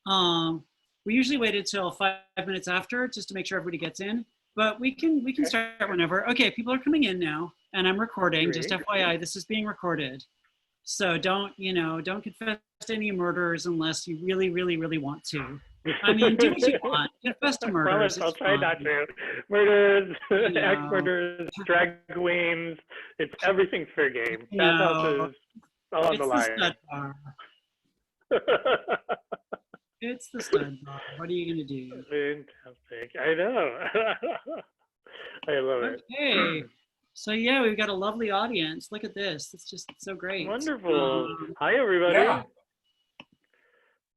We usually wait until 5 minutes after just to make sure everybody gets in, but we can start whenever. Okay, people are coming in now, and I'm recording. Just FYI, this is being recorded, so don't confess to any murders unless you really, really, really want to. I mean, do what you want. Confess to murders. I'll try not to. Murders, axe murders, drag queens. It's everything's fair game. Bathhouse is all on the line. Stud bar. It's the stud bar. What are you gonna do? Fantastic. I know. I love it. Okay. So yeah, we've got a lovely audience. Look at this. It's just so great. Wonderful. Hi, everybody. Yeah.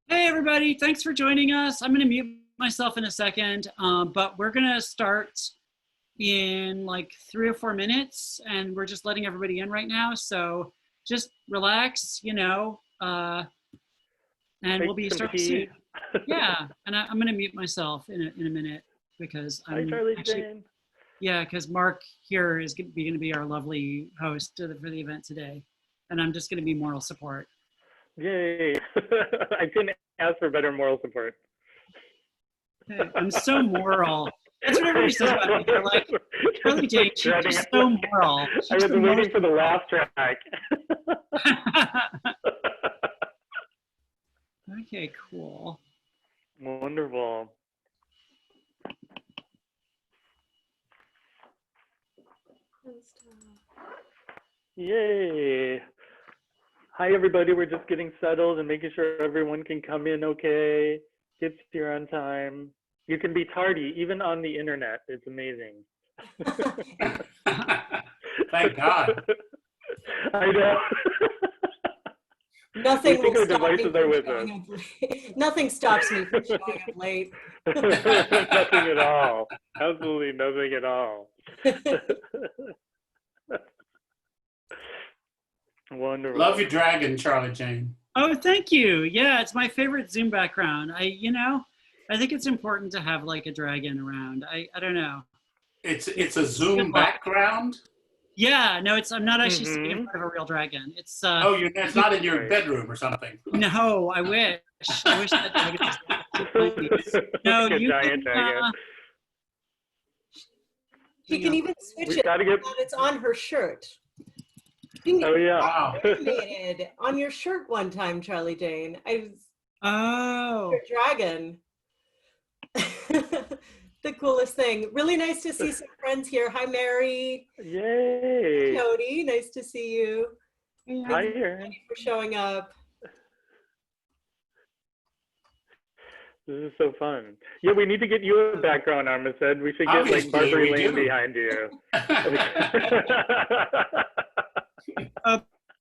Hey, everybody. Thanks for joining us. I'm going to mute myself in a second, but we're going to start in like 3 or 4 minutes, and we're just letting everybody in right now. So just relax, and we'll be starting soon. Yeah, and I'm going to mute myself in a minute because I'm actually, yeah, because Mark here is going to be our lovely host for the event today, and I'm just going to be moral support. Yay. I couldn't ask for better moral support. Hey, I'm so moral. That's what everybody says about me. They're like, Charlie Jane, she's just so moral. I was waiting for the laugh track. Okay, cool. Wonderful. Yay. Hi, everybody. We're just getting settled and making sure everyone can come in okay. Get here on time. You can be tardy, even on the internet. It's amazing. Thank God. I know. Nothing will stop me devices are with us. Nothing stops me from showing up late. Nothing at all. Absolutely nothing at all. Wonderful. Love your dragon, Charlie Jane. Oh, thank you. Yeah, it's my favorite Zoom background. I think it's important to have like a dragon around. I don't know. It's a Zoom background? Yeah, no, I'm not actually sitting in front of a real dragon. It's it's not in your bedroom or something. No, I wish. I wish that dragon was no, like a you giant dragon. She can even switch it so that it's on her shirt. Oh yeah! Wow. Animated on your shirt one time, Charlie Jane. I was your dragon. The coolest thing. Really nice to see some friends here. Hi, Mary. Yay! Jody, nice to see you. Hi, Erin. Thank you for showing up. This is so fun. Yeah, we need to get you a background, Armistead. We should get like Barbary Lane behind you.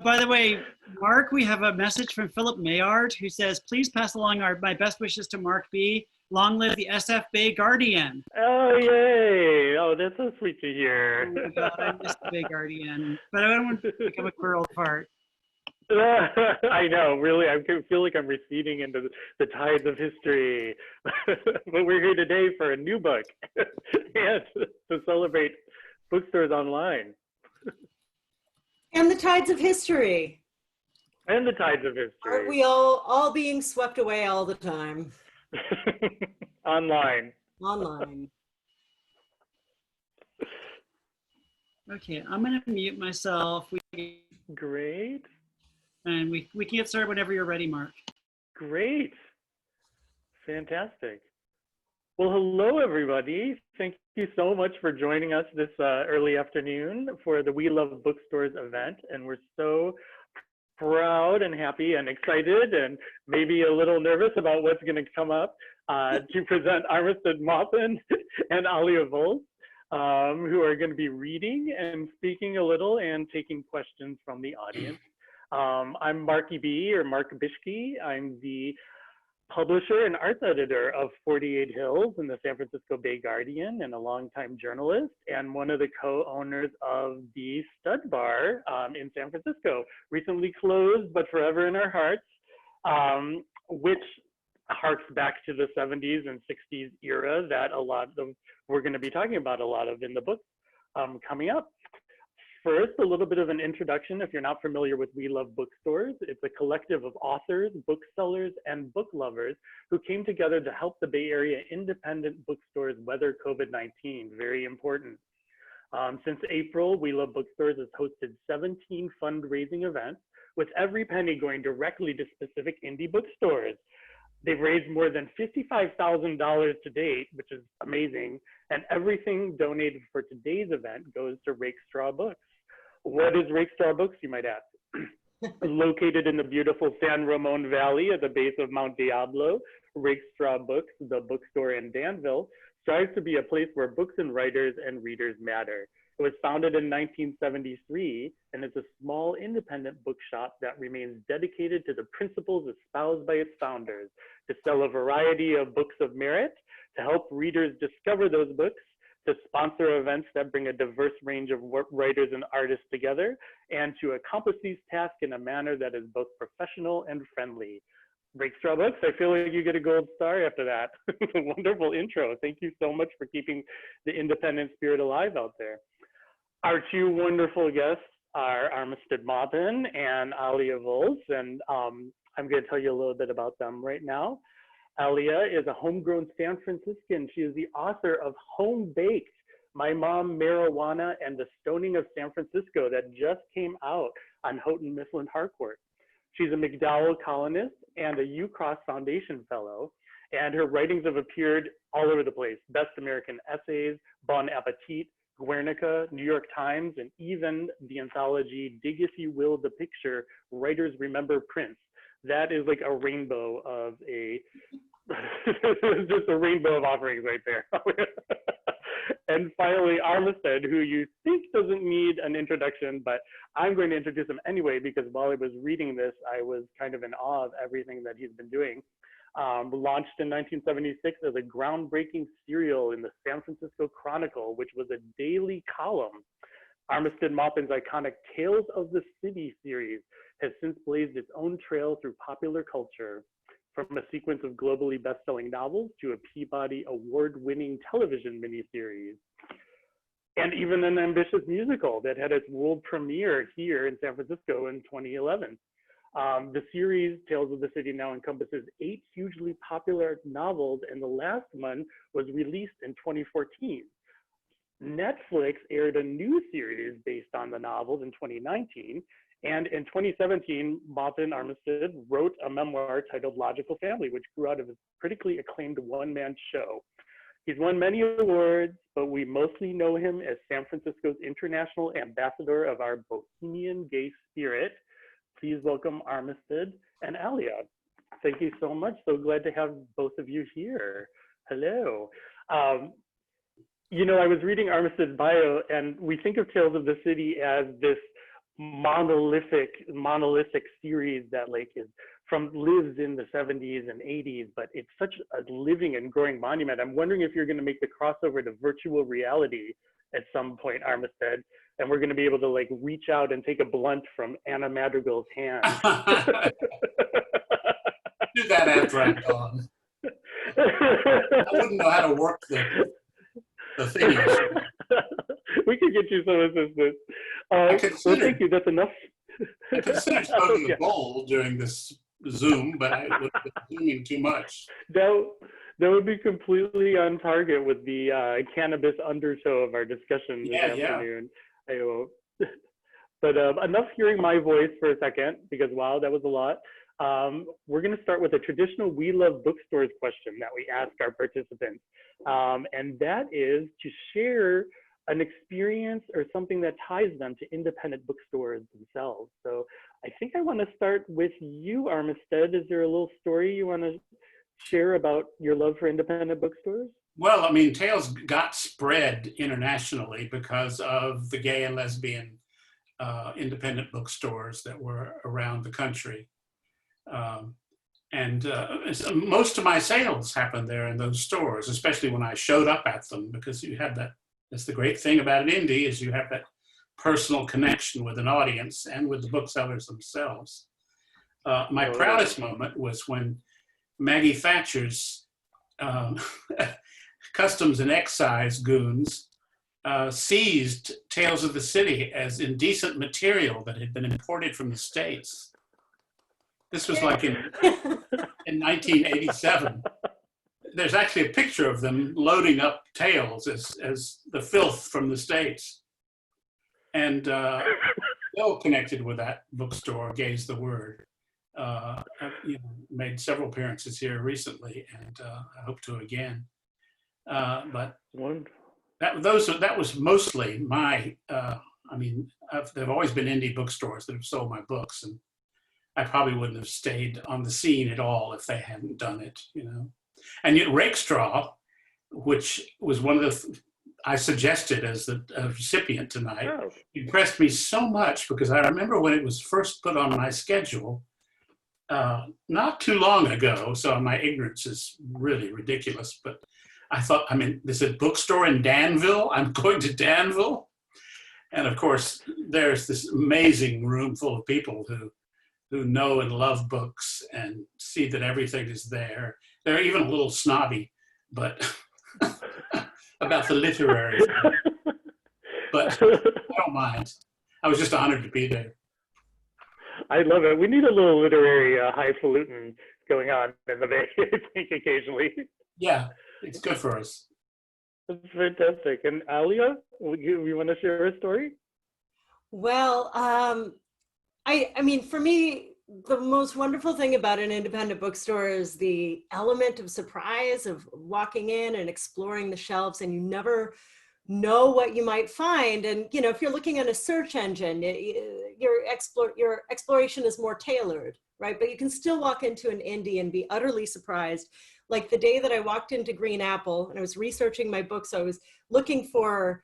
By the way, Mark, we have a message from Philip Mayard who says, please pass along my best wishes to Mark B. Long live the SF Bay Guardian. Oh, yay. Oh, that's so sweet to hear. Oh my God, I miss the Bay Guardian. But I don't want to become a queer old fart. I know, really, I feel like I'm receding into the tides of history. But we're here today for a new book and to celebrate bookstores online. And the tides of history. And the tides of history. Aren't we all being swept away all the time? Online. Okay, I'm going to mute myself. Great. And we can get started whenever you're ready, Mark. Great. Fantastic. Well, hello, everybody. Thank you so much for joining us this early afternoon for the We Love Bookstores event. And we're so proud and happy and excited and maybe a little nervous about what's going to come up to present Armistead, Maupin, and Alia Volz, who are going to be reading and speaking a little and taking questions from the audience. I'm Marky B, or Mark Bishke. I'm the publisher and arts editor of 48 Hills in the San Francisco Bay Guardian and a longtime journalist, and one of the co-owners of the Stud Bar in San Francisco, recently closed but forever in our hearts, which harks back to the 70s and 60s era that we're going to be talking about a lot of in the book coming up. First, a little bit of an introduction. If you're not familiar with We Love Bookstores, it's a collective of authors, booksellers, and book lovers who came together to help the Bay Area independent bookstores weather COVID-19. Very important. Since April, We Love Bookstores has hosted 17 fundraising events, with every penny going directly to specific indie bookstores. They've raised more than $55,000 to date, which is amazing, and everything donated for today's event goes to Rakestraw Books. What is Rakestraw Books, you might ask? Located in the beautiful San Ramon Valley at the base of Mount Diablo, Rakestraw Books, the bookstore in Danville, strives to be a place where books and writers and readers matter. It was founded in 1973, and it's a small independent bookshop that remains dedicated to the principles espoused by its founders, to sell a variety of books of merit, to help readers discover those books, to sponsor events that bring a diverse range of writers and artists together, and to accomplish these tasks in a manner that is both professional and friendly. Rakestraw Books, I feel like you get a gold star after that. Wonderful intro. Thank you so much for keeping the independent spirit alive out there. Our two wonderful guests are Armistead Maupin and Alia Volz, and I'm going to tell you a little bit about them right now. Alia is a homegrown San Franciscan. She is the author of Home Baked, My Mom, Marijuana, and the Stoning of San Francisco that just came out on Houghton Mifflin Harcourt. She's a MacDowell columnist and a UCross Foundation Fellow, and her writings have appeared all over the place. Best American Essays, Bon Appetit, Guernica, New York Times, and even the anthology Dig If You Will the Picture, Writers Remember Prince. That is like a rainbow of just a rainbow of offerings right there. And finally, Armistead, who you think doesn't need an introduction, but I'm going to introduce him anyway, because while I was reading this, I was kind of in awe of everything that he's been doing. Launched in 1976 as a groundbreaking serial in the San Francisco Chronicle, which was a daily column. Armistead Maupin's iconic Tales of the City series has since blazed its own trail through popular culture, from a sequence of globally best-selling novels to a Peabody Award-winning television miniseries, and even an ambitious musical that had its world premiere here in San Francisco in 2011. The series, Tales of the City, now encompasses 8 hugely popular novels, and the last one was released in 2014. Netflix aired a new series based on the novels in 2019, and in 2017, Maupin Armistead wrote a memoir titled Logical Family, which grew out of his critically acclaimed one-man show. He's won many awards, but we mostly know him as San Francisco's international ambassador of our bohemian gay spirit. Please welcome Armistead and Alia. Thank you so much. So glad to have both of you here. Hello. You know, I was reading Armistead's bio, and we think of Tales of the City as this monolithic series that like lives in the 70s and 80s, but it's such a living and growing monument. I'm wondering if you're going to make the crossover to virtual reality at some point, Armistead, and we're going to be able to like reach out and take a blunt from Anna Madrigal's hand. Do that after I'm gone. I wouldn't know how to work the thing. We could get you some assistance. Well, thank you. That's enough. I considered smoking the bowl during this Zoom, but I would have been zooming too much. That would be completely on target with the cannabis undertow of our discussion this afternoon. But enough hearing my voice for a second, because wow, that was a lot. We're going to start with a traditional We Love Bookstores question that we ask our participants. And that is to share an experience or something that ties them to independent bookstores themselves. So I think I want to start with you, Armistead. Is there a little story you want to share about your love for independent bookstores? Well, I mean, Tales got spread internationally because of the gay and lesbian independent bookstores that were around the country. So most of my sales happened there in those stores, especially when I showed up at them, because you have that. That's the great thing about an indie, is you have that personal connection with an audience and with the booksellers themselves. My proudest moment was when Maggie Thatcher's customs and excise goons seized Tales of the City as indecent material that had been imported from the States. This was like in 1987. There's actually a picture of them loading up Tales as the filth from the States. And Bill, connected with that bookstore, Gaze the Word, made several appearances here recently, and I hope to again. But that was mostly my, there've always been indie bookstores that have sold my books, and I probably wouldn't have stayed on the scene at all if they hadn't done it, And yet Rakestraw, which was one of the, I suggested as the recipient tonight, impressed me so much because I remember when it was first put on my schedule, not too long ago, so my ignorance is really ridiculous, but I thought, there's a bookstore in Danville. I'm going to Danville. And of course, there's this amazing room full of people who know and love books and see that everything is there. They're even a little snobby, but about the literary thing. But I don't mind. I was just honored to be there. I love it. We need a little literary highfalutin going on in the Bay, I think, occasionally. Yeah, it's good for us. That's fantastic. And Alia, you want to share a story? Well, I mean, for me, the most wonderful thing about an independent bookstore is the element of surprise of walking in and exploring the shelves, and you never know what you might find. And, if you're looking at a search engine, your exploration is more tailored, right? But you can still walk into an indie and be utterly surprised. Like the day that I walked into Green Apple and I was researching my books, I was looking for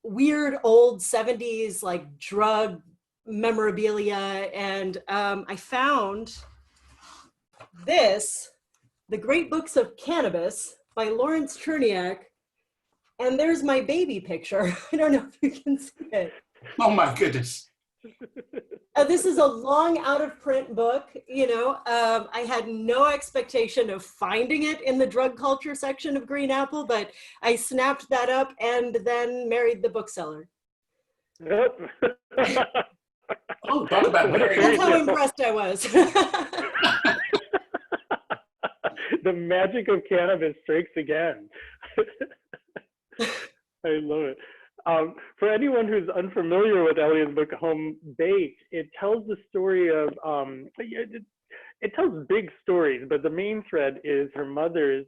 weird old 70s like drug memorabilia, and I found this, The Great Books of Cannabis by Lawrence Cherniak, and there's my baby picture. I don't know if you can see it. Oh my goodness. This is a long out of print book, I had no expectation of finding it in the drug culture section of Green Apple, but I snapped that up and then married the bookseller. Yep. Oh, talk about That's how impressed I was. The magic of cannabis strikes again. I love it. For anyone who's unfamiliar with Alia's book, Home Baked, it tells the story of, it tells big stories, but the main thread is her mother's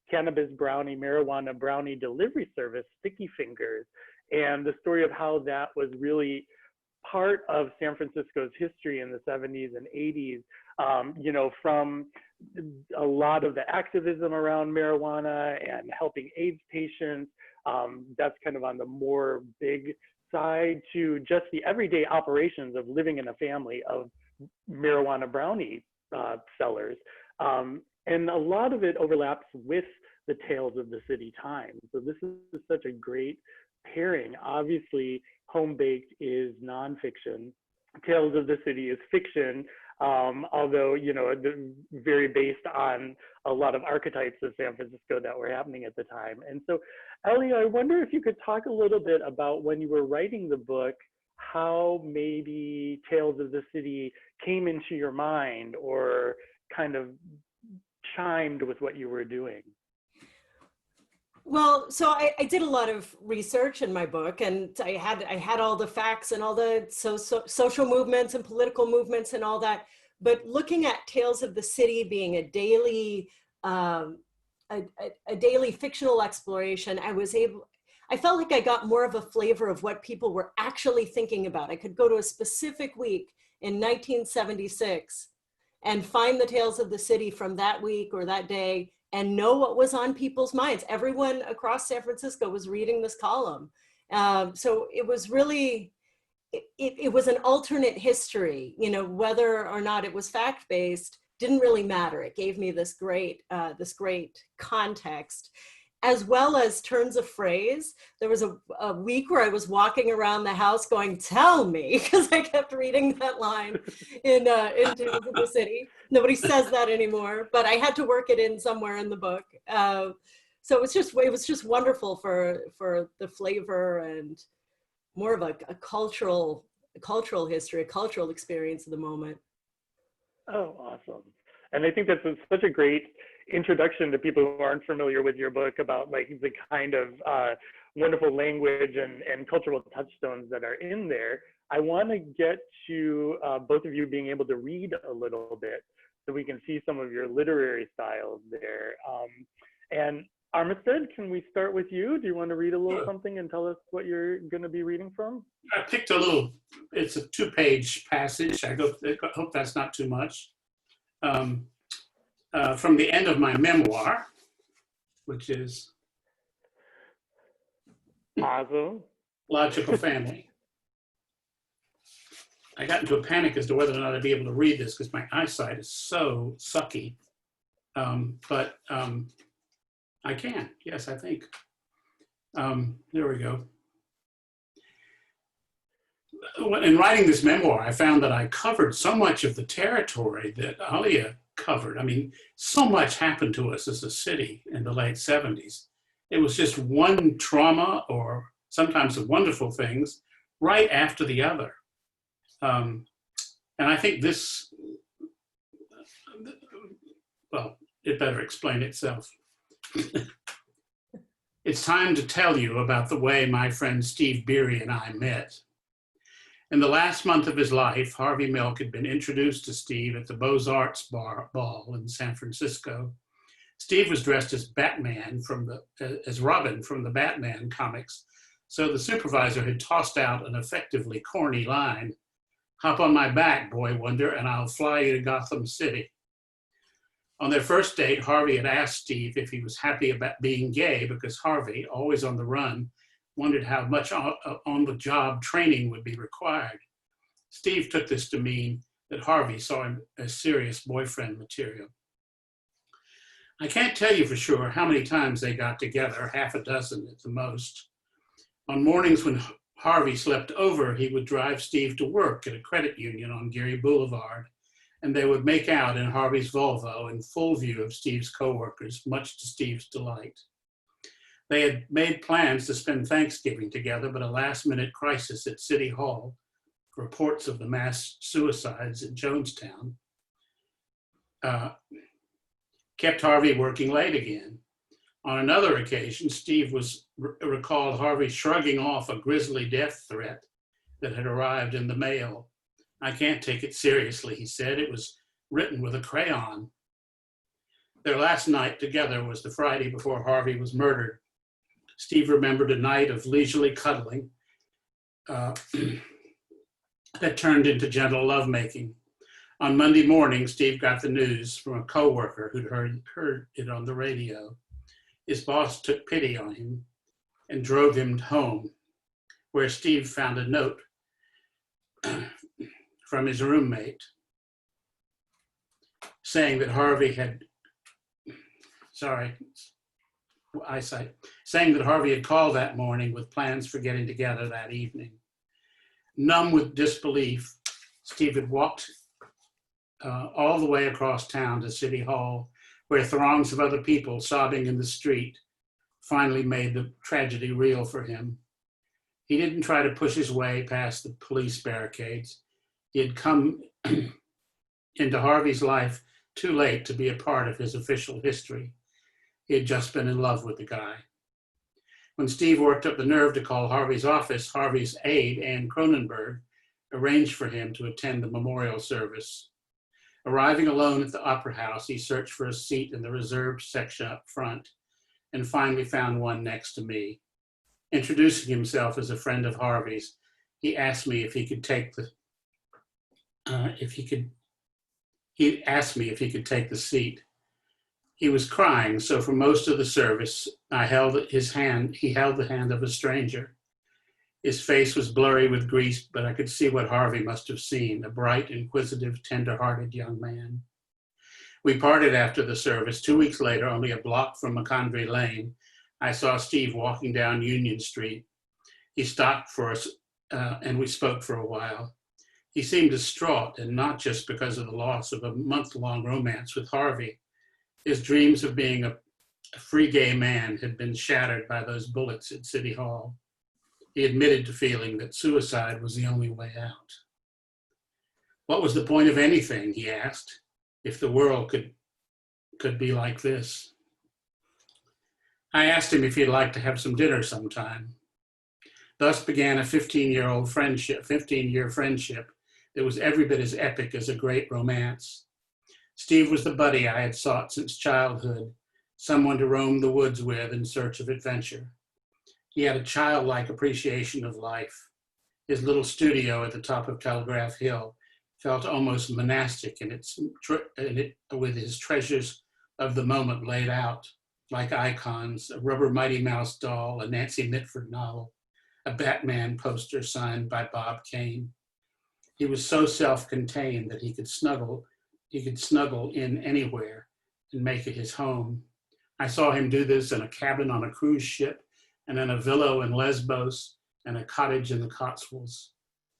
cannabis brownie, marijuana brownie delivery service, Sticky Fingers, and the story of how that was really part of San Francisco's history in the 70s and 80s, from a lot of the activism around marijuana and helping AIDS patients. That's kind of on the more big side, to just the everyday operations of living in a family of marijuana brownie sellers. And a lot of it overlaps with the Tales of the City Times. So this is such a great pairing. Obviously, Home Baked is nonfiction. Tales of the City is fiction, although, very based on a lot of archetypes of San Francisco that were happening at the time. And so, Alia, I wonder if you could talk a little bit about when you were writing the book, how maybe Tales of the City came into your mind or kind of chimed with what you were doing. Well, so I did a lot of research in my book, and I had all the facts and all the social movements and political movements and all that. But looking at Tales of the City being a daily daily fictional exploration, I felt like I got more of a flavor of what people were actually thinking about. I could go to a specific week in 1976 and find the Tales of the City from that week or that day and know what was on people's minds. Everyone across San Francisco was reading this column. So it was really, it was an alternate history, whether or not it was fact-based didn't really matter. It gave me this great context, as well as turns of phrase. There was a week where I was walking around the house going, "Tell me," because I kept reading that line in Tales of the City. Nobody says that anymore, but I had to work it in somewhere in the book. So it was just wonderful for the flavor and more of a cultural history, a cultural experience of the moment. Oh, awesome. And I think that's such a great introduction to people who aren't familiar with your book about like the kind of wonderful language and cultural touchstones that are in there. I want to get to both of you being able to read a little bit so we can see some of your literary styles there. And Armistead, can we start with you? Do you want to read a little something and tell us what you're going to be reading from? I picked it's a 2-page passage. I hope that's not too much. From the end of my memoir, which is Awesome. Logical Family. I got into a panic as to whether or not I'd be able to read this because my eyesight is so sucky. But I can, yes, I think. There we go. In writing this memoir, I found that I covered so much of the territory that Alia covered. I mean, so much happened to us as a city in the late 70s. It was just one trauma or sometimes the wonderful things right after the other. And I think this, well, it better explain itself. It's time to tell you about the way my friend Steve Beery and I met. In the last month of his life, Harvey Milk had been introduced to Steve at the Beaux-Arts ball in San Francisco. Steve was dressed as as Robin from the Batman comics, so the supervisor had tossed out an effectively corny line, "Hop on my back, boy wonder, and I'll fly you to Gotham City." On their first date, Harvey had asked Steve if he was happy about being gay because Harvey, always on the run, wondered how much on-the-job training would be required. Steve took this to mean that Harvey saw him as serious boyfriend material. I can't tell you for sure how many times they got together, half a dozen at the most. On mornings when Harvey slept over, he would drive Steve to work at a credit union on Geary Boulevard, and they would make out in Harvey's Volvo in full view of Steve's coworkers, much to Steve's delight. They had made plans to spend Thanksgiving together, but a last-minute crisis at City Hall, reports of the mass suicides in Jonestown, kept Harvey working late again. On another occasion, Steve recalled Harvey shrugging off a grisly death threat that had arrived in the mail. "I can't take it seriously," he said. "It was written with a crayon." Their last night together was the Friday before Harvey was murdered. Steve remembered a night of leisurely cuddling that turned into gentle lovemaking. On Monday morning, Steve got the news from a coworker who'd heard it on the radio. His boss took pity on him and drove him home, where Steve found a note from his roommate saying that Harvey had, saying that Harvey had called that morning with plans for getting together that evening. Numb with disbelief, Steve had walked all the way across town to City Hall, where throngs of other people sobbing in the street finally made the tragedy real for him. He didn't try to push his way past the police barricades. He had come into Harvey's life too late to be a part of his official history. He had just been in love with the guy. When Steve worked up the nerve to call Harvey's office, Harvey's aide, Ann Cronenberg, arranged for him to attend the memorial service. Arriving alone at the Opera House, he searched for a seat in the reserved section up front and finally found one next to me. Introducing himself as a friend of Harvey's, he asked me if he could take the seat. He was crying, so for most of the service, he held the hand of a stranger. His face was blurry with grief, but I could see what Harvey must have seen, a bright, inquisitive, tender-hearted young man. We parted after the service. 2 weeks later, only a block from McCondry Lane, I saw Steve walking down Union Street. He stopped for us, and we spoke for a while. He seemed distraught, and not just because of the loss of a month-long romance with Harvey. His dreams of being a free gay man, had been shattered by those bullets at City Hall. He admitted to feeling that suicide was the only way out. What was the point of anything, he asked, if the world could be like this? I asked him if he'd like to have some dinner sometime. Thus began a 15-year friendship that was every bit as epic as a great romance. Steve was the buddy I had sought since childhood, someone to roam the woods with in search of adventure. He had a childlike appreciation of life. His little studio at the top of Telegraph Hill felt almost monastic with his treasures of the moment laid out like icons, a rubber Mighty Mouse doll, a Nancy Mitford novel, a Batman poster signed by Bob Kane. He was so self-contained that he could snuggle in anywhere and make it his home. I saw him do this in a cabin on a cruise ship, and in a villa in Lesbos, and a cottage in the Cotswolds.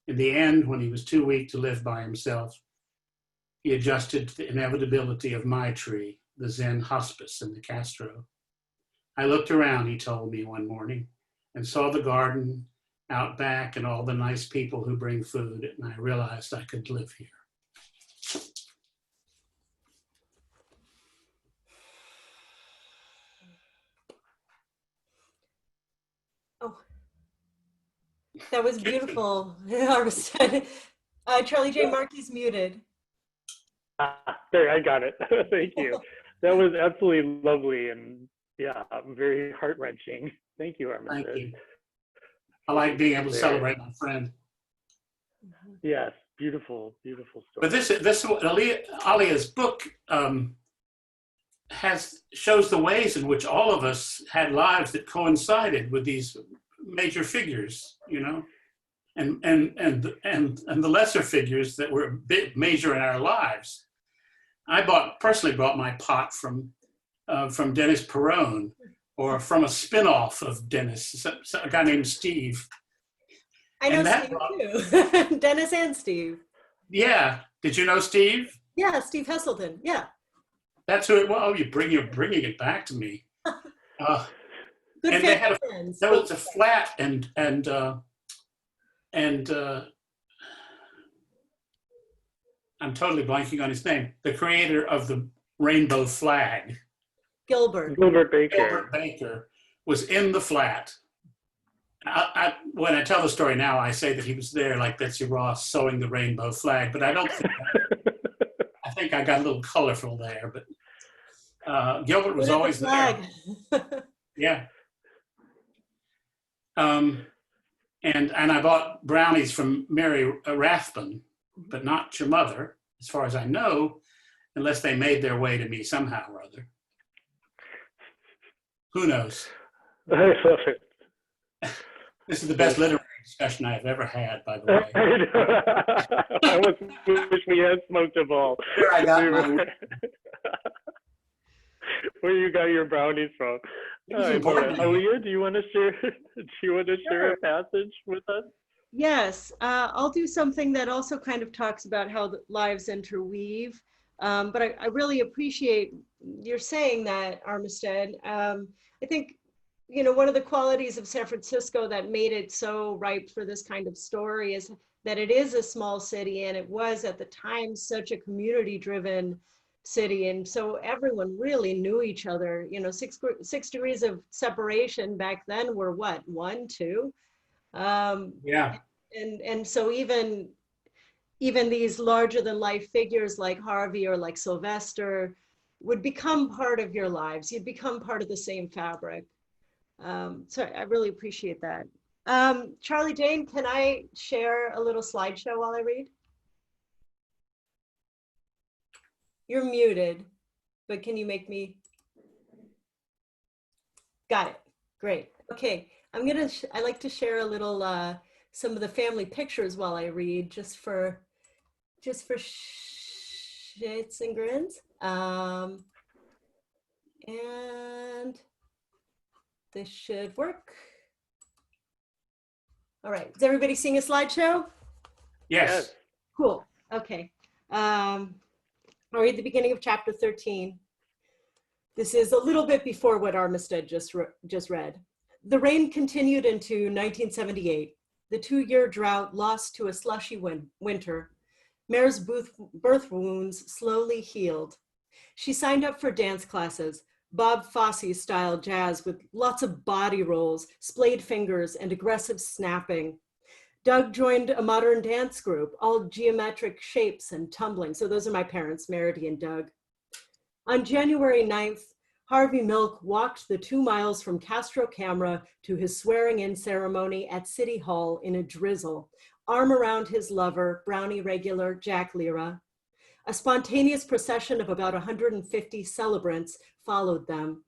In the end, when he was too weak to live by himself, he adjusted to the inevitability of my tree, the Zen hospice in the Castro. I looked around, he told me one morning, and saw the garden out back and all the nice people who bring food, and I realized I could live here. Oh, that was beautiful, Armistead. Charlie J. Markey's muted. There, I got it. Thank you. That was absolutely lovely and yeah, very heart-wrenching. Thank you, Armistead. Thank you. I like being able to celebrate my friend. Yes, beautiful, beautiful story. But this Alia's book shows the ways in which all of us had lives that coincided with these major figures, you know, and the lesser figures that were a bit major in our lives. I personally bought my pot from Dennis Perrone, or from a spin-off of Dennis, a guy named Steve. I know Steve too. Dennis and Steve. Yeah. Did you know Steve? Yeah, Steve Hesselton. Yeah. That's who it was. Oh, you're bringing it back to me. Good and they had there was a flat and I'm totally blanking on his name. The creator of the rainbow flag. Gilbert Baker was in the flat. When I tell the story now, I say that he was there like Betsy Ross sewing the rainbow flag, but I don't think I think I got a little colorful there, but Gilbert was always there. Yeah. And I bought brownies from Mary Rathbun, but not your mother, as far as I know, unless they made their way to me somehow or other. Who knows? I love it. This is the best literary discussion I've ever had, by the way. I wish we had smoked a ball. Where I got where you got your brownies from? Alia, do you want to share a passage with us? Yes, I'll do something that also kind of talks about how the lives interweave. But I really appreciate your saying that, Armistead. I think, you know, one of the qualities of San Francisco that made it so ripe for this kind of story is that it is a small city, and it was at the time such a community-driven city, and so everyone really knew each other. You know, six degrees of separation back then were what, 1, 2? Yeah. And so even these larger than life figures like Harvey or like Sylvester would become part of your lives. You'd become part of the same fabric. So I really appreciate that. Charlie Jane, can I share a little slideshow while I read? You're muted, but can you make me? Got it. Great. Okay. I like to share a little, some of the family pictures while I read, just for shits and grins. And this should work. All right, is everybody seeing a slideshow? Yes. Cool, okay. I'll read the beginning of chapter 13. This is a little bit before what Armistead just read. The rain continued into 1978. The 2-year drought lost to a slushy winter. Mare's birth wounds slowly healed. She signed up for dance classes, Bob Fosse-style jazz with lots of body rolls, splayed fingers, and aggressive snapping. Doug joined a modern dance group, all geometric shapes and tumbling. So those are my parents, Meredy and Doug. On January 9th, Harvey Milk walked the 2 miles from Castro Camera to his swearing-in ceremony at City Hall in a drizzle, arm around his lover, Brownie regular Jack Lira. A spontaneous procession of about 150 celebrants followed them.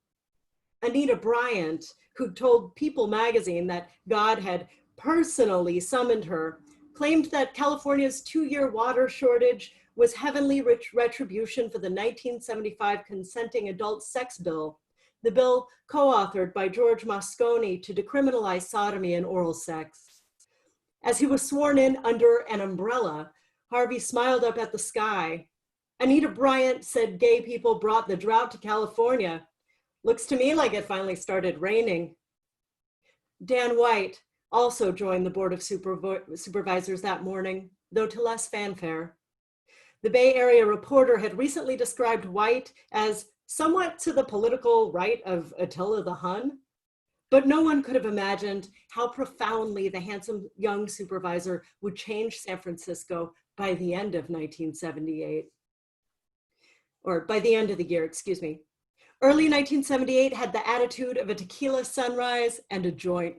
Anita Bryant, who told People magazine that God had personally summoned her, claimed that California's 2-year water shortage was heavenly retribution for the 1975 consenting adult sex bill, the bill co-authored by George Moscone to decriminalize sodomy and oral sex. As he was sworn in under an umbrella, Harvey smiled up at the sky. Anita Bryant said gay people brought the drought to California. Looks to me like it finally started raining. Dan White also joined the Board of Supervisors that morning, though to less fanfare. The Bay Area Reporter had recently described White as somewhat to the political right of Attila the Hun, but no one could have imagined how profoundly the handsome young supervisor would change San Francisco by the end of 1978. Or by the end of the year, excuse me. Early 1978 had the attitude of a tequila sunrise and a joint.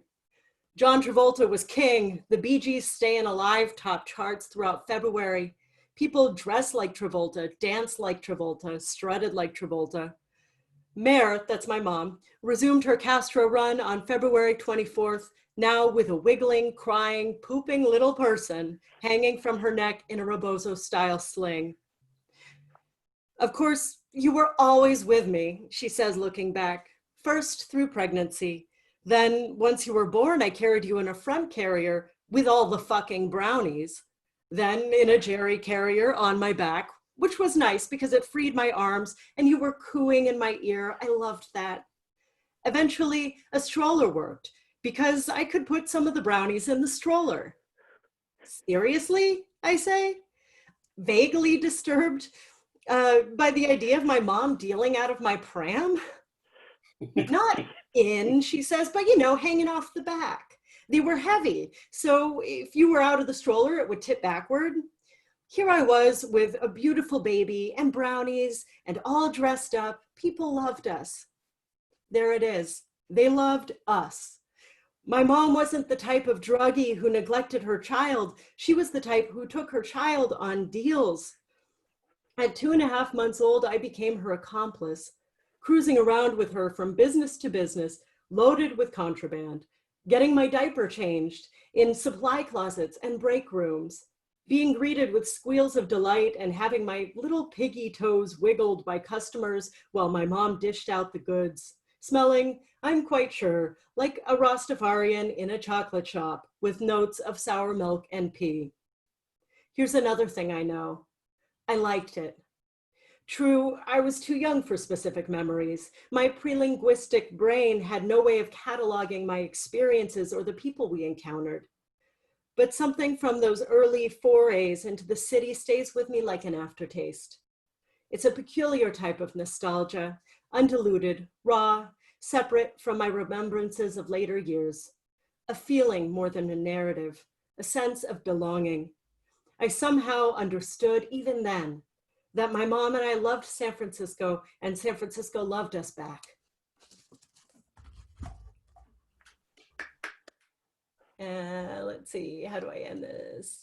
John Travolta was king. The Bee Gees' Stayin' Alive topped charts throughout February. People dressed like Travolta, danced like Travolta, strutted like Travolta. Mare, that's my mom, resumed her Castro run on February 24th, now with a wiggling, crying, pooping little person hanging from her neck in a Rebozo-style sling. Of course, you were always with me, she says looking back, first through pregnancy. Then once you were born, I carried you in a front carrier with all the fucking brownies. Then in a Jerry carrier on my back, which was nice because it freed my arms and you were cooing in my ear. I loved that. Eventually, a stroller worked because I could put some of the brownies in the stroller. Seriously, I say, vaguely disturbed by the idea of my mom dealing out of my pram. Not in, she says, but you know, hanging off the back. They were heavy, so if you were out of the stroller, it would tip backward. Here I was with a beautiful baby and brownies and all dressed up. People loved us. There it is. They loved us. My mom wasn't the type of druggie who neglected her child. She was the type who took her child on deals. At 2.5 months old, I became her accomplice, cruising around with her from business to business, loaded with contraband, getting my diaper changed in supply closets and break rooms, being greeted with squeals of delight and having my little piggy toes wiggled by customers while my mom dished out the goods, smelling, I'm quite sure, like a Rastafarian in a chocolate shop with notes of sour milk and pea. Here's another thing I know. I liked it. True, I was too young for specific memories. My pre-linguistic brain had no way of cataloging my experiences or the people we encountered. But something from those early forays into the city stays with me like an aftertaste. It's a peculiar type of nostalgia, undiluted, raw, separate from my remembrances of later years. A feeling more than a narrative, a sense of belonging. I somehow understood even then that my mom and I loved San Francisco and San Francisco loved us back. Let's see, how do I end this?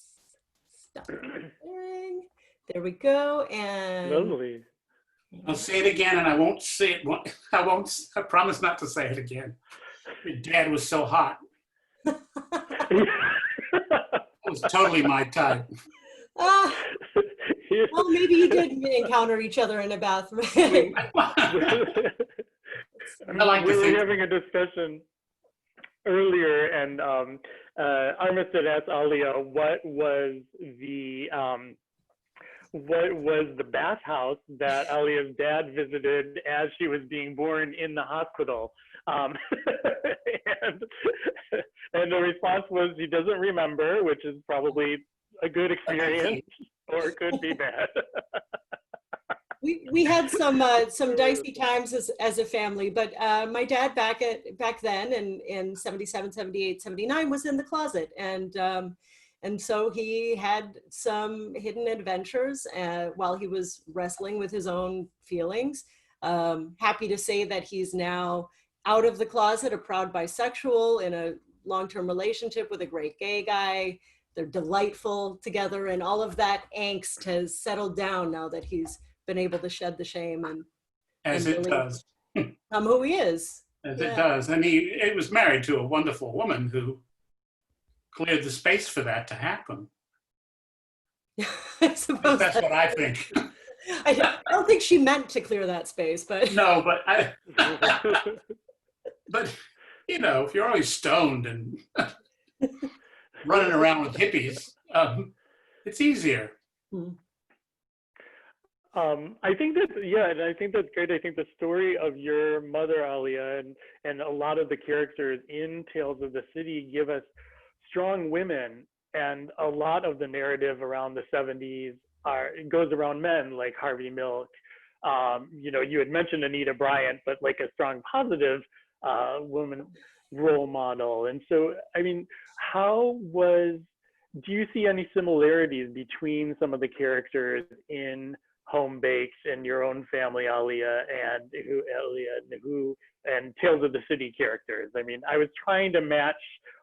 Stop. There we go. And Lovely. I'll say it again, and I won't say it. I promise not to say it again. Your dad was so hot. It was totally my type. Well, maybe you did encounter each other in a bathroom. I like we to were think. having a discussion earlier, and Armistead asked Alia what was what was the bathhouse that Alia's dad visited as she was being born in the hospital. And, and the response was he doesn't remember, which is probably a good experience, or it could be bad. We had some dicey times as a family, but my dad back then in 77, 78, 79 was in the closet, and so he had some hidden adventures while he was wrestling with his own feelings. Happy to say that he's now out of the closet, a proud bisexual in a long-term relationship with a great gay guy. They're delightful together, and all of that angst has settled down now that he's been able to shed the shame and it really does. become who he is. As it does. And he was married to a wonderful woman who cleared the space for that to happen. I suppose That's what I think. I don't think she meant to clear that space, but No, but if you're always stoned and running around with hippies, it's easier. I think and I think that's great. I think the story of your mother, Alia, and a lot of the characters in Tales of the City give us strong women, and a lot of the narrative around the 70s goes around men like Harvey Milk. You had mentioned Anita Bryant, but like a strong positive woman role model. And so, I mean, do you see any similarities between some of the characters in Home Baked and your own family, Alia and Tales of the City characters? I mean, I was trying to match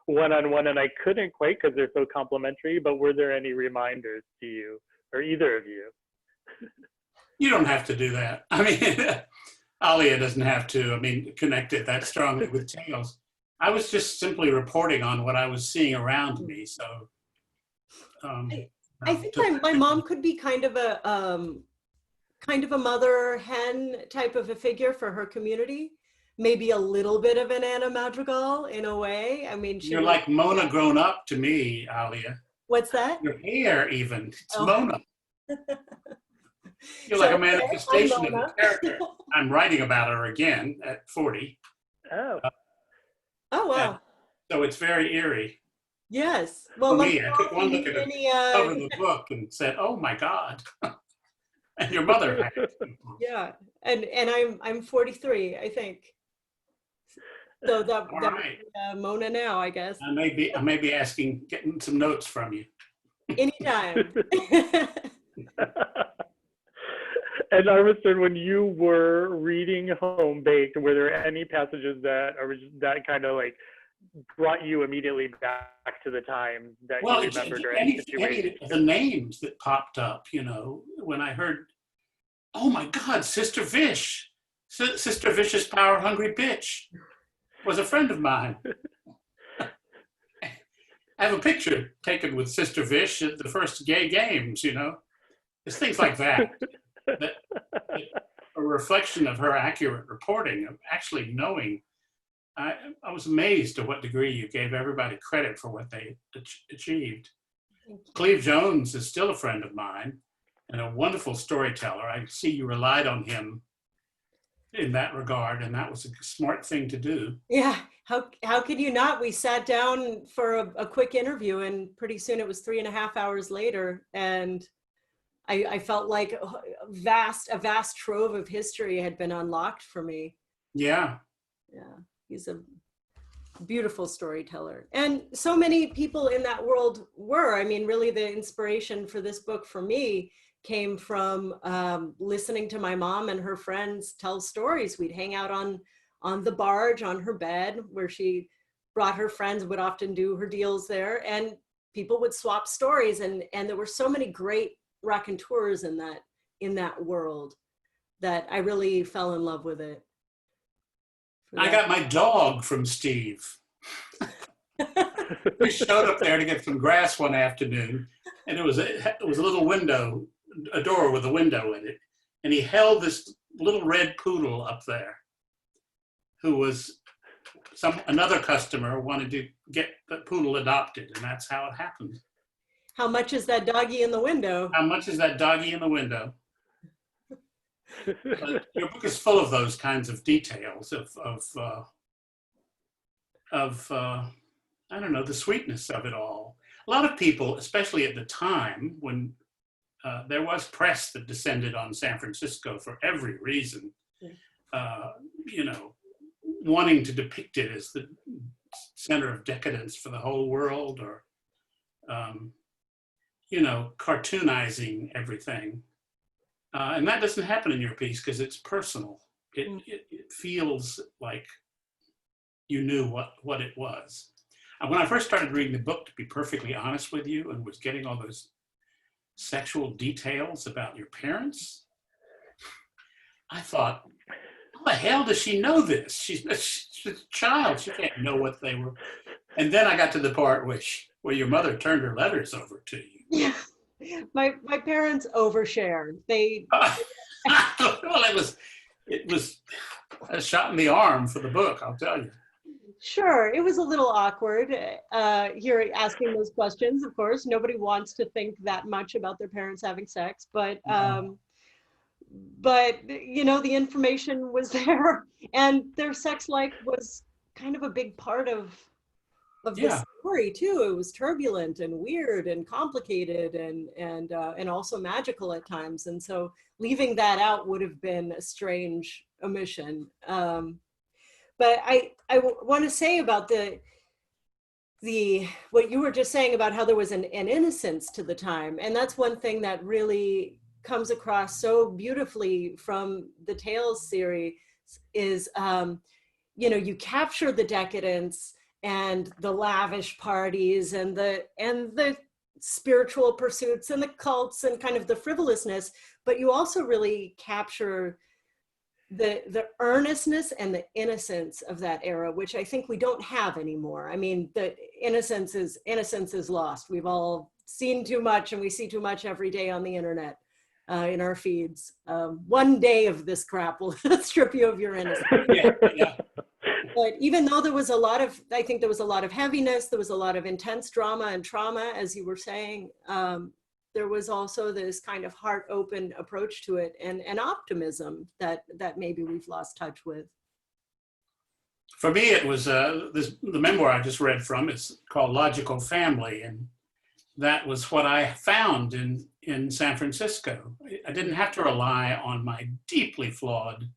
one-on-one and I couldn't quite because they're so complementary, but were there any reminders to you or either of you? You don't have to do that. I mean, Alia doesn't have to, connect it that strongly with Tales. I was just simply reporting on what I was seeing around me. So I think my mom could be kind of a mother hen type of a figure for her community. Maybe a little bit of an Anna Madrigal in a way. I mean, you're like Mona grown up to me, Alia. What's that? Your hair even. It's Oh. Mona. You're like a manifestation of the character. I'm writing about her again at 40. Oh. Oh, wow. So it's very eerie. Yes. Well, For me, I took one look at the cover of the book and said, "Oh my God!" And your mother had it. Yeah, and I'm 43, I think. So that Right. Mona now, I guess. I may be getting some notes from you. Anytime. And Armistead, when you were reading Home Baked, were there any passages that kind of like brought you immediately back to the time that you remembered or any situation? The names that popped up, when I heard, "Oh my God, Sister Vish, Sister Vish's power hungry bitch," was a friend of mine. I have a picture taken with Sister Vish at the first gay games, It's things like that. That a reflection of her accurate reporting, of actually knowing. I was amazed at what degree you gave everybody credit for what they achieved. Cleve Jones is still a friend of mine and a wonderful storyteller. I see you relied on him in that regard, and that was a smart thing to do. Yeah, how could you not? We sat down for a quick interview, and pretty soon it was 3.5 hours later, and I felt like a vast trove of history had been unlocked for me. Yeah. He's a beautiful storyteller, and so many people in that world were. I mean, really, the inspiration for this book for me came from listening to my mom and her friends tell stories. We'd hang out on the barge on her bed where she brought her friends, would often do her deals there, and people would swap stories, and there were so many great raconteurs in that world that I really fell in love with it. I got my dog from Steve. We showed up there to get some grass one afternoon, and it was a little window, a door with a window in it, and he held this little red poodle up there, who was another customer wanted to get the poodle adopted, and that's how it happened. How much is that doggy in the window? How much is that doggy in the window? But your book is full of those kinds of details of I don't know, the sweetness of it all. A lot of people, especially at the time when there was press that descended on San Francisco for every reason, you know, wanting to depict it as the center of decadence for the whole world, or, you know, cartoonizing everything. And that doesn't happen in your piece because it's personal. It feels like you knew what it was. And when I first started reading the book, to be perfectly honest with you, and was getting all those sexual details about your parents, I thought, how the hell does she know this? She's a child. She can't know what they were. And then I got to the part where your mother turned her letters over to you. Yeah. My parents overshared. They Well, it was a shot in the arm for the book, I'll tell you. Sure, it was a little awkward here asking those questions. Of course, nobody wants to think that much about their parents having sex, but you know, the information was there, and their sex life was kind of a big part of the story too. It was turbulent and weird and complicated and also magical at times, and so leaving that out would have been a strange omission. But I want to say about the what you were just saying about how there was an innocence to the time, and that's one thing that really comes across so beautifully from the Tales series is, you know, you capture the decadence and the lavish parties and the spiritual pursuits and the cults and kind of the frivolousness, but you also really capture the earnestness and the innocence of that era, which I think we don't have anymore. I mean, the innocence is lost. We've all seen too much, and we see too much every day on the internet, in our feeds. One day of this crap will strip you of your innocence. Yeah. But even though there was I think there was a lot of heaviness, there was a lot of intense drama and trauma, as you were saying, there was also this kind of heart open approach to it, and optimism that maybe we've lost touch with. For me, it was the memoir I just read from. It's called Logical Family, and that was what I found in San Francisco. I didn't have to rely on my deeply flawed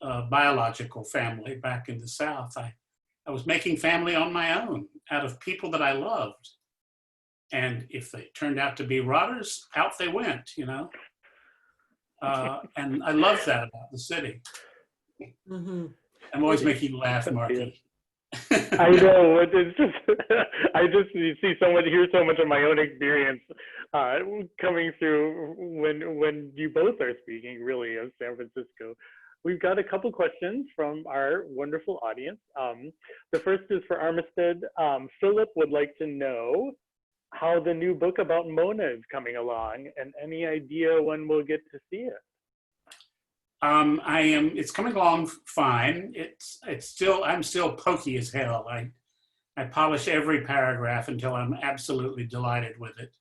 biological family back in the South. I was making family on my own out of people that I loved. And if they turned out to be rotters, out they went, you know? And I love that about the city. Mm-hmm. I'm always making you laugh, Marky. I know, it's just, you see so much, hear so much of my own experience coming through when you both are speaking, really, of San Francisco. We've got a couple questions from our wonderful audience. The first is for Armistead. Philip would like to know how the new book about Mona is coming along, and any idea when we'll get to see it. It's coming along fine. I'm still pokey as hell. I polish every paragraph until I'm absolutely delighted with it,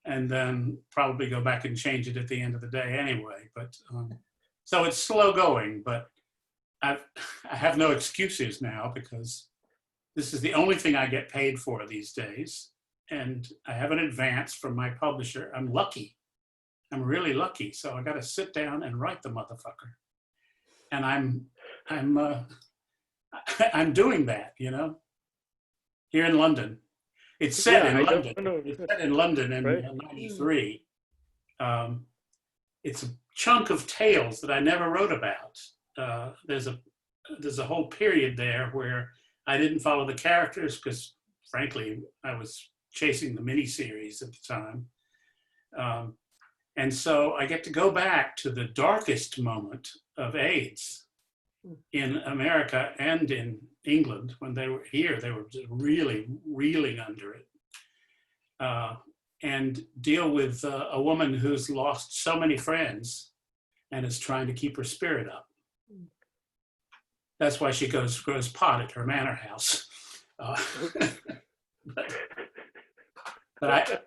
and then probably go back and change it at the end of the day anyway. But so it's slow going, but I have no excuses now because this is the only thing I get paid for these days. And I have an advance from my publisher. I'm lucky. I'm really lucky. So I got to sit down and write the motherfucker. And I'm doing that, you know, here in London. It's set in London. It's set in London in '93. It's a chunk of tales that I never wrote about. There's a whole period there where I didn't follow the characters because, frankly, I was chasing the miniseries at the time. And so I get to go back to the darkest moment of AIDS in America and in England. When they were here, they were just really reeling under it. And deal with a woman who's lost so many friends and is trying to keep her spirit up. That's why she grows pot at her manor house. But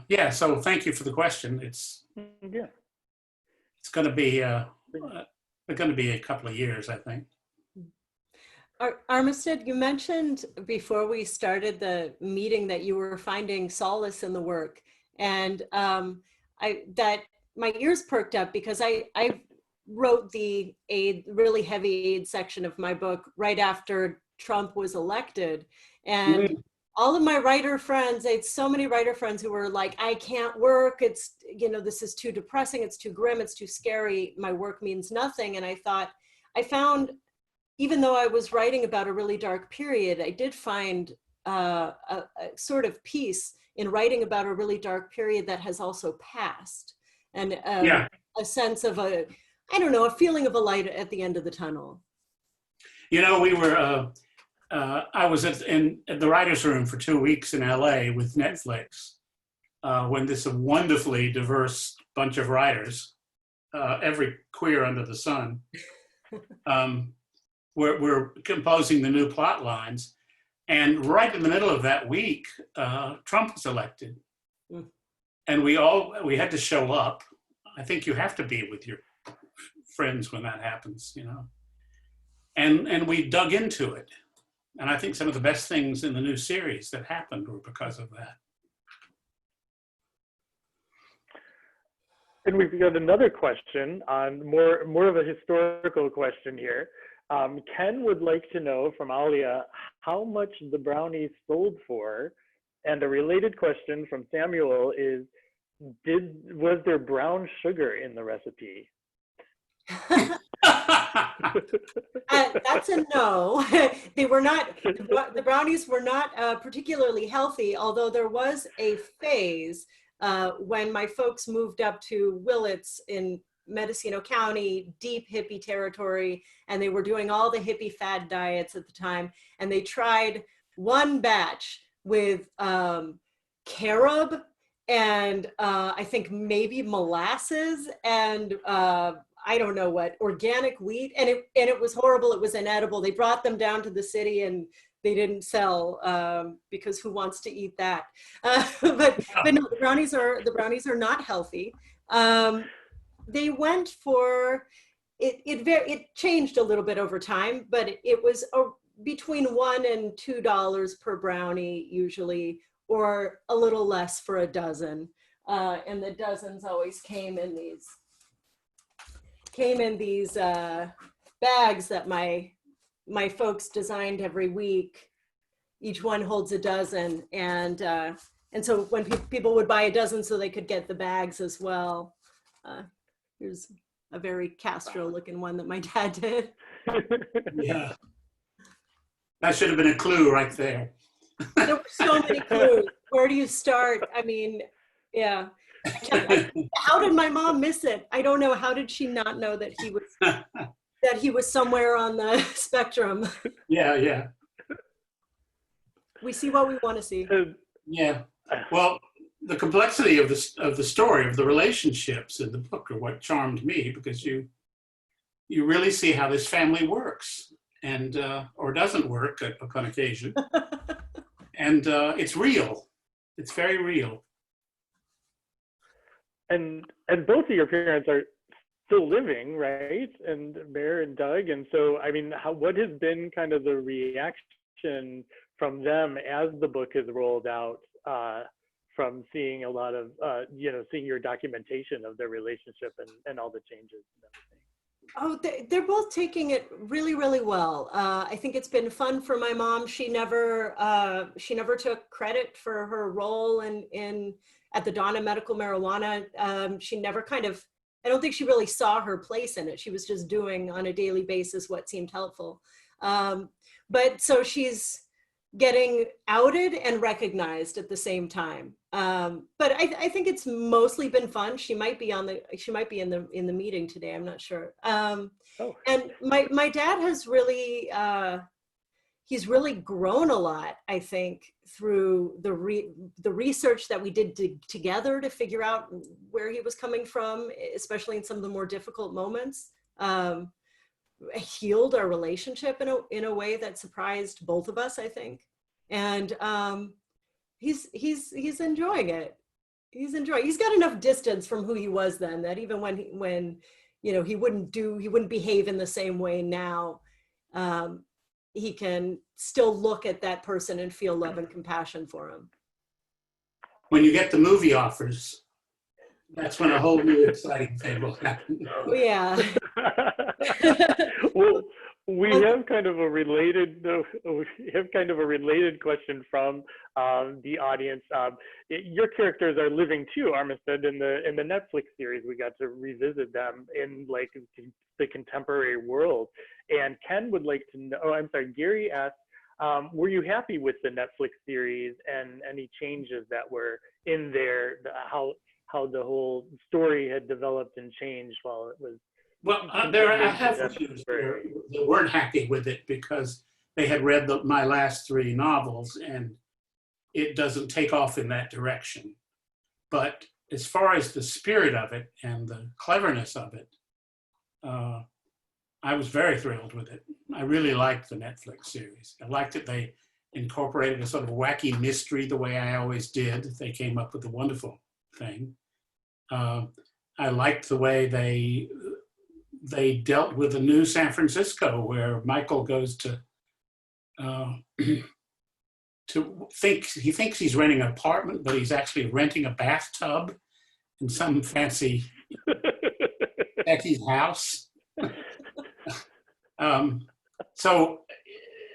yeah, so thank you for the question. Yeah. It's going to be a couple of years, I think. Armistead, you mentioned before we started the meeting that you were finding solace in the work, and that my ears perked up because I wrote the really heavy aid section of my book right after Trump was elected, and all of my writer friends, I had so many writer friends who were like, I can't work. It's, this is too depressing. It's too grim. It's too scary. My work means nothing. And I found, even though I was writing about a really dark period, I did find a sort of peace in writing about a really dark period that has also passed. And a sense of a feeling of a light at the end of the tunnel. We were, I was in the writer's room for 2 weeks in LA with Netflix when this wonderfully diverse bunch of writers, every queer under the sun, were composing the new plot lines. And right in the middle of that week, Trump was elected. And we had to show up. I think you have to be with your friends when that happens, And we dug into it. And I think some of the best things in the new series that happened were because of that. And we've got another question on more of a historical question here. Ken would like to know from Alia how much the brownies sold for. And a related question from Samuel is, was there brown sugar in the recipe? That's a no. They were not, the brownies were not particularly healthy, although there was a phase when my folks moved up to Willits in Mendocino County, deep hippie territory, and they were doing all the hippie fad diets at the time. And they tried one batch with carob and I think maybe molasses and I don't know what, organic wheat, and it was horrible. It was inedible. They brought them down to the city and they didn't sell because who wants to eat that? But no, the brownies are not healthy. They went for it changed a little bit over time, but it was between $1 and $2 per brownie usually, or a little less for a dozen. And the dozens always came in these bags that my folks designed every week. Each one holds a dozen, and so when people would buy a dozen so they could get the bags as well. Here's a very Castro-looking one that my dad did. Yeah, that should have been a clue right there. There were so many clues. Where do you start? I mean, yeah. How did my mom miss it? I don't know. How did she not know that he was somewhere on the spectrum? Yeah. We see what we want to see. Yeah. Well, the complexity of the story, of the relationships in the book, are what charmed me, because you really see how this family works, and or doesn't work on occasion, and it's real. It's very real. And both of your parents are still living, right? And Bear and Doug. And so, I mean, what has been kind of the reaction from them as the book has rolled out, from seeing a lot of, seeing your documentation of their relationship and all the changes and everything? Oh, they're both taking it really, really well. I think it's been fun for my mom. She never took credit for her role at the dawn of medical marijuana. She never I don't think she really saw her place in it. She was just doing on a daily basis what seemed helpful. But so she's getting outed and recognized at the same time. But I think it's mostly been fun. She might be in the meeting today. I'm not sure. And my dad has really, he's really grown a lot, I think, through the research that we did together to figure out where he was coming from, especially in some of the more difficult moments. Healed our relationship in a way that surprised both of us, I think. and he's enjoying it. He's got enough distance from who he was then that even when you know he wouldn't behave in the same way now, he can still look at that person and feel love and compassion for him. When you get the movie offers, that's when a whole new exciting thing will happen. Oh, yeah. Well, we have kind of a related question from the audience. Your characters are living too, Armistead, in the Netflix series. We got to revisit them in like the contemporary world. And Ken would like to know. Oh, I'm sorry. Gary asked, were you happy with the Netflix series and any changes that were in there? How the whole story had developed and changed while it was. Well, I have reviews that weren't happy with it because they had read my last 3 novels and it doesn't take off in that direction. But as far as the spirit of it and the cleverness of it, I was very thrilled with it. I really liked the Netflix series. I liked that they incorporated a sort of wacky mystery the way I always did. They came up with a wonderful thing. I liked the way they dealt with the new San Francisco, where Michael goes to he thinks he's renting an apartment, but he's actually renting a bathtub in some fancy Becky's house. So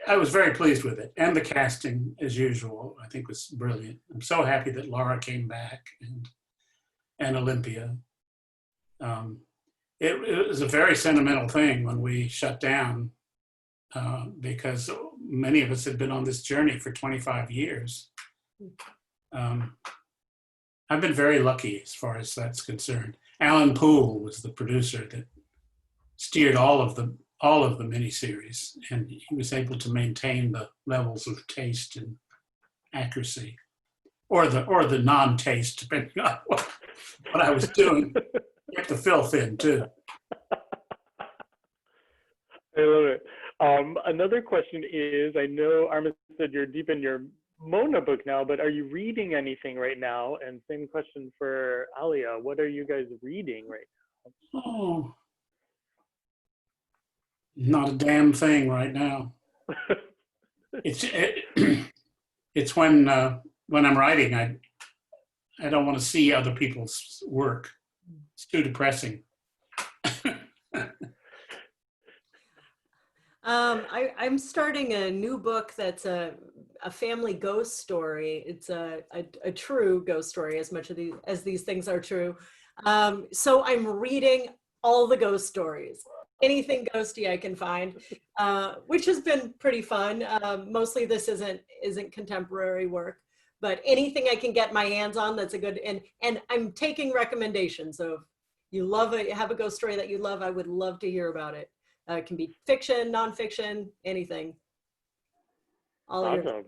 I was very pleased with it, and the casting, as usual, I think was brilliant. I'm so happy that Laura came back and Olympia. It was a very sentimental thing when we shut down because many of us had been on this journey for 25 years. I've been very lucky as far as that's concerned. Alan Poole was the producer that steered all of the miniseries, and he was able to maintain the levels of taste and accuracy, or the non-taste, depending on what I was doing. Get the filth in too. I love it. Another question is, I know Armistead, you're deep in your Mona book now, but are you reading anything right now? And same question for Alia. What are you guys reading right now? Oh, not a damn thing right now. It's when I'm writing, I don't want to see other people's work. It's too depressing. I'm starting a new book that's a family ghost story. It's a true ghost story, as much as these things are true. So I'm reading all the ghost stories, anything ghosty I can find, which has been pretty fun. Mostly this isn't contemporary work, but anything I can get my hands on that's a good, and I'm taking recommendations. So if you have a ghost story that you love, I would love to hear about it. It can be fiction, nonfiction, anything. All awesome.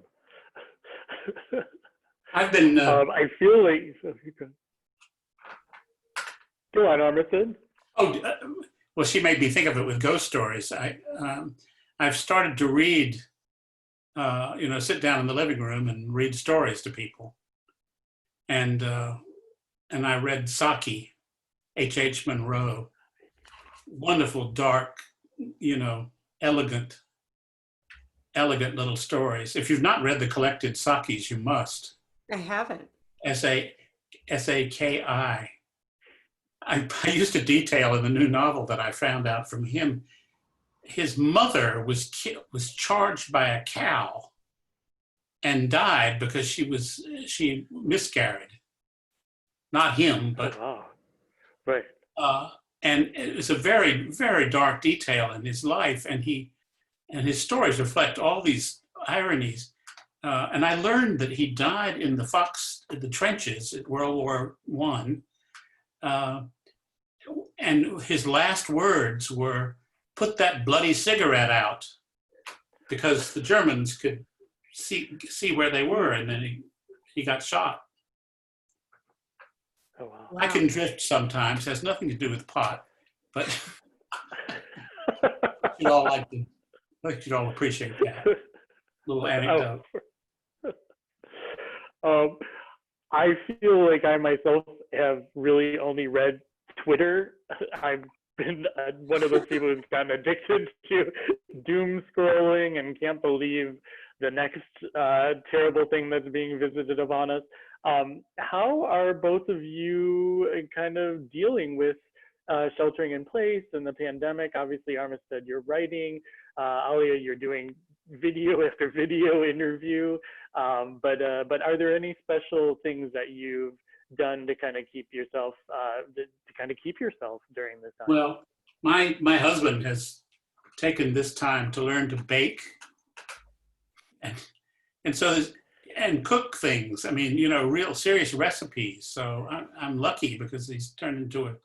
I've been. I feel like. Go on, Armistead. Oh, well, she made me think of it with ghost stories. I've started to read. Sit down in the living room and read stories to people. And I read Saki, H.H. Munro. Wonderful, dark, elegant little stories. If you've not read the collected Sakis, you must. I haven't. S-A-K-I. I used to detail in the new novel that I found out from him. His mother was charged by a cow and died because she miscarried. Not him, but right. And it was a very, very dark detail in his life, and his stories reflect all these ironies. And I learned that he died in the trenches at World War I, and his last words were, "Put that bloody cigarette out," because the Germans could see where they were, and then he got shot. Oh, wow. I can drift sometimes. It has nothing to do with pot, but you'd all appreciate that little anecdote. Um, I feel like I myself have really only read Twitter. I've been one of those people who's gotten addicted to doom scrolling and can't believe the next terrible thing that's being visited upon us. How are both of you kind of dealing with sheltering in place and the pandemic? Obviously, Armistead, you're writing. Alia, you're doing video after video interview. But are there any special things that you've done to kind of keep yourself during this time? Well, my husband has taken this time to learn to bake, and cook things. I mean, real serious recipes. So I'm lucky because he's turned into a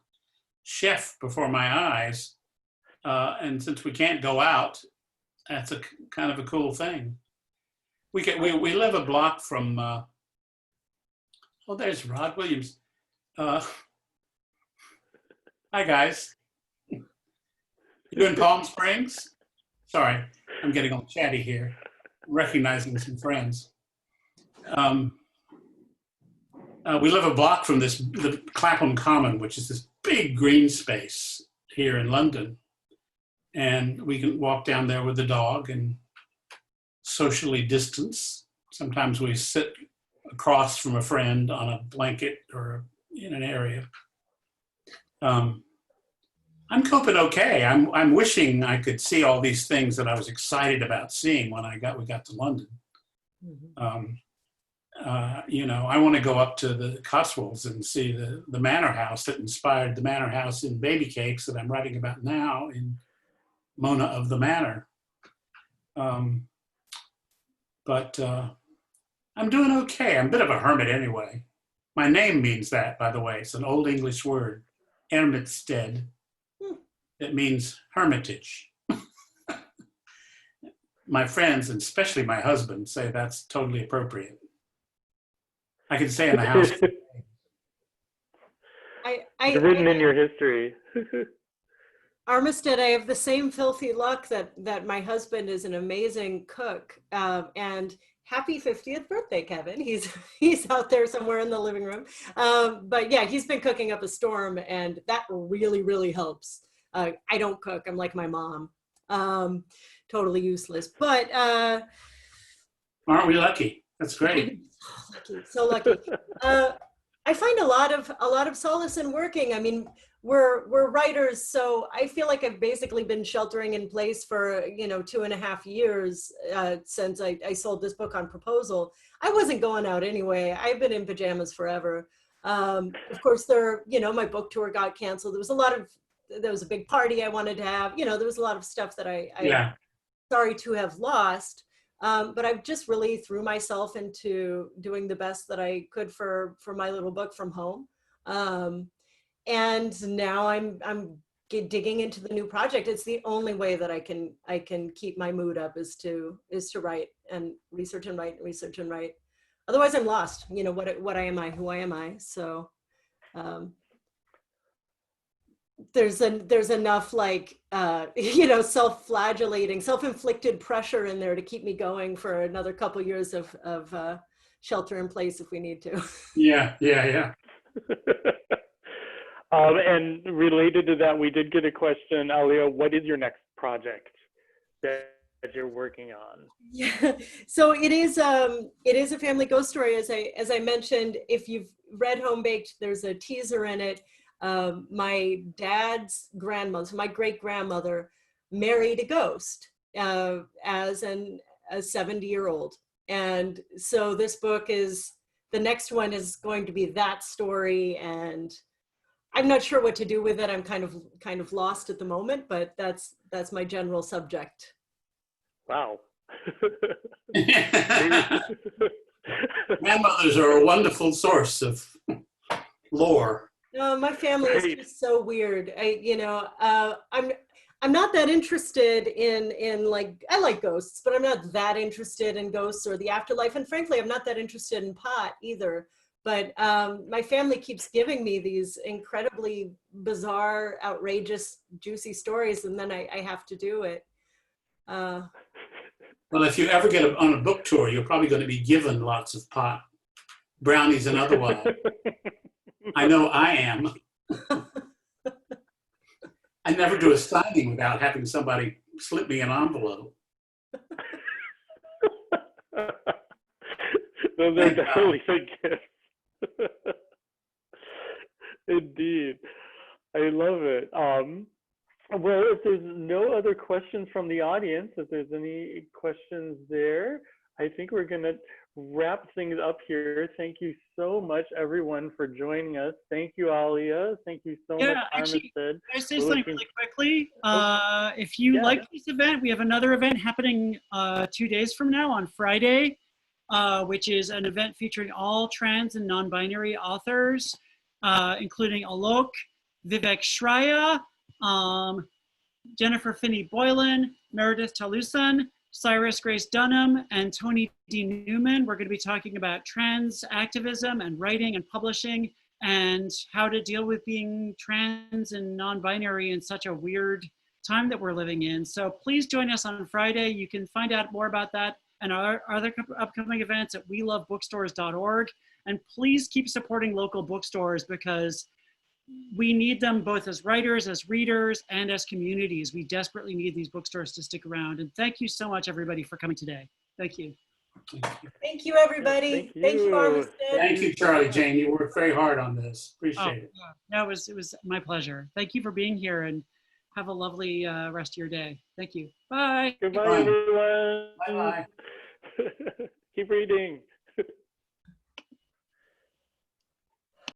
chef before my eyes. And since we can't go out, that's a kind of a cool thing. We live a block from. Oh, there's Rod Williams. Hi guys. You in Palm Springs? Sorry, I'm getting all chatty here. Recognizing some friends. We live a block from the Clapham Common, which is this big green space here in London. And we can walk down there with the dog and socially distance. Sometimes we sit across from a friend on a blanket or in an area. I'm coping okay. I'm wishing I could see all these things that I was excited about seeing when we got to London. Mm-hmm. I want to go up to the Cotswolds and see the manor house that inspired the manor house in Baby Cakes that I'm writing about now in Mona of the Manor. But I'm doing okay. I'm a bit of a hermit anyway. My name means that, by the way. It's an Old English word, Armistead. It means hermitage. My friends, and especially my husband, say that's totally appropriate. I can stay in the house. It's written in your history. Armistead, I have the same filthy luck that my husband is an amazing cook. And happy 50th birthday, Kevin. He's out there somewhere in the living room. But yeah, he's been cooking up a storm, and that really, really helps. I don't cook. I'm like my mom. Totally useless. But aren't we lucky? That's great. So lucky. I find a lot of solace in working. I mean, we're writers, so I feel like I've basically been sheltering in place for 2.5 years since I sold this book on proposal. I wasn't going out anyway. I've been in pajamas forever. Of course, my book tour got canceled. There was a big party I wanted to have. There was a lot of stuff that I'm sorry to have lost. But I've just really threw myself into doing the best that I could for my little book from home. And now I'm digging into the new project. It's the only way that I can keep my mood up is to write and research and write and research and write. Otherwise I'm lost. What am I? Who am I? So there's enough self-flagellating, self-inflicted pressure in there to keep me going for another couple years of shelter in place if we need to. Yeah. And related to that, we did get a question, Alia, what is your next project that you're working on? Yeah, so it is a family ghost story. As I mentioned, if you've read Home Baked, there's a teaser in it. My dad's grandmother, so my great-grandmother, married a ghost as a 70-year-old. And so this book the next one is going to be that story, and I'm not sure what to do with it. I'm kind of lost at the moment, but that's my general subject. Wow. Grandmothers are a wonderful source of lore. No, my family is just so weird. I'm not that interested in I like ghosts, but I'm not that interested in ghosts or the afterlife. And frankly, I'm not that interested in pot either. But my family keeps giving me these incredibly bizarre, outrageous, juicy stories, and then I have to do it. Well, if you ever get on a book tour, you're probably going to be given lots of pot. brownies and otherwise. I know I am. I never do a signing without having somebody slip me an envelope. Those are definitely good gifts. Indeed. I love it. Well, if there's no other questions from the audience, if there's any questions there, I think we're going to wrap things up here. Thank you so much, everyone, for joining us. Thank you, Alia. Thank you so much, Actually, Armistead. can I say something really quickly? If you like this event, we have another event happening 2 days from now on Friday, which is an event featuring all trans and non-binary authors, including Alok, Vivek Shraya, Jennifer Finney Boylan, Meredith Talusan, Cyrus Grace Dunham, and Tony D. Newman. We're going to be talking about trans activism and writing and publishing and how to deal with being trans and non-binary in such a weird time that we're living in. So please join us on Friday. You can find out more about that and our other upcoming events at welovebookstores.org. And please keep supporting local bookstores because we need them both as writers, as readers, and as communities. We desperately need these bookstores to stick around. And thank you so much, everybody, for coming today. Thank you. Thank you, everybody. Thank you, Armistead. Thank you, Charlie Jane. You worked very hard on this. Appreciate it. Yeah, it was my pleasure. Thank you for being here and have a lovely rest of your day. Thank you. Bye. Goodbye, everyone. Bye-bye. Keep reading.